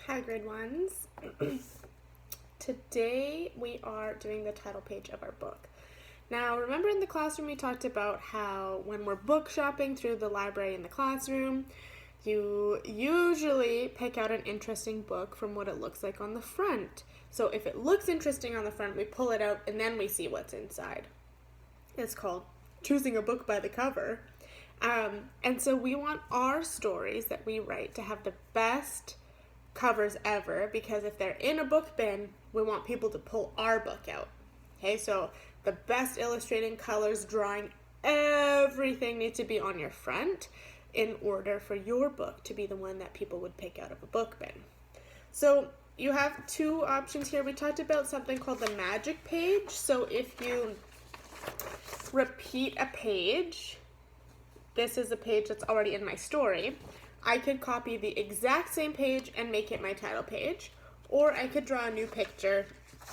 Hi, grade ones. Today we are doing the title page of our book. Now, remember in the classroom we talked about how when we're book shopping through the library in the classroom, you usually pick out an interesting book from what it looks like on the front. So if it looks interesting on the front, we pull it out and then we see what's inside. It's called choosing a book by the cover. And so we want our stories that we write to have the best covers ever, because if they're in a book bin, we want people to pull our book out. Okay, so the best illustrating, colors, drawing, everything needs to be on your front in order for your book to be the one that people would pick out of a book bin. So you have two options here. We talked about something called the magic page. So if you repeat a page, this is a page that's already in my story, I could copy the exact same page and make it my title page, or I could draw a new picture,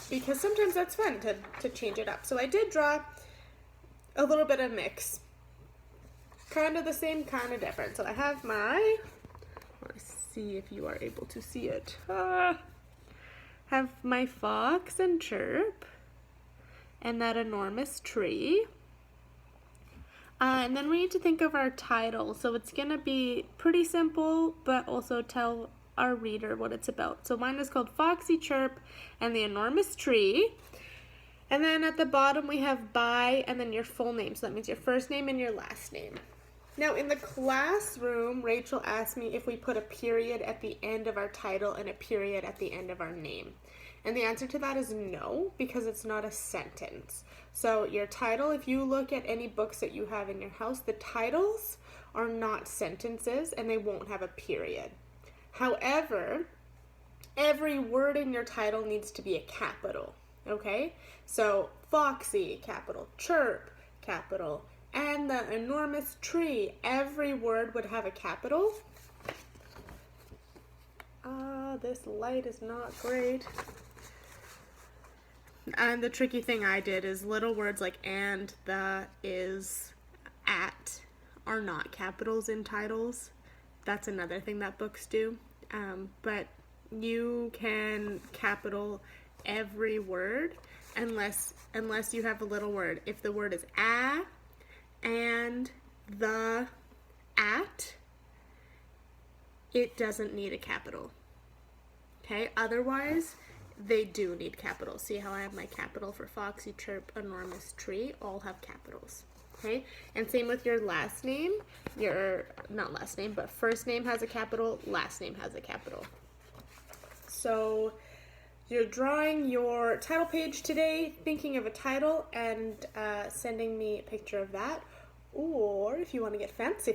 because sometimes that's fun to change it up. So I did draw a little bit of mix, kind of the same, kind of different. So I have my, let's see if you are able to see it, have my fox and Chirp and that enormous tree. And then we need to think of our title. So it's going to be pretty simple, but also tell our reader what it's about. So mine is called Foxy, Chirp, and the Enormous Tree. And then at the bottom we have by and then your full name. So that means your first name and your last name. Now in the classroom, Rachel asked me if we put a period at the end of our title and a period at the end of our name. And the answer to that is no, because it's not a sentence. So your title, if you look at any books that you have in your house, the titles are not sentences and they won't have a period. However, every word in your title needs to be a capital, okay? So Foxy, capital, Chirp, capital, and the enormous tree, every word would have a capital. This light is not great. And the tricky thing I did is little words like and, the, is, at are not capitals in titles. That's another thing that books do. But you can capital every word unless you have a little word. If the word is a, and, the, at, it doesn't need a capital. Okay, otherwise they do need capitals. See how I have my capital for Foxy, Chirp, enormous tree, all have capitals. Okay, and same with your last name. Your, not last name, but first name has a capital, last name has a capital. So you're drawing your title page today, thinking of a title and sending me a picture of that. Or if you want to get fancy,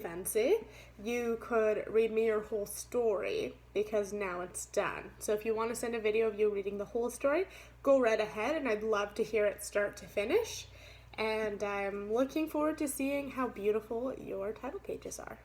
you could read me your whole story, because now it's done. So if you want to send a video of you reading the whole story, go right ahead, and I'd love to hear it start to finish. And I'm looking forward to seeing how beautiful your title pages are.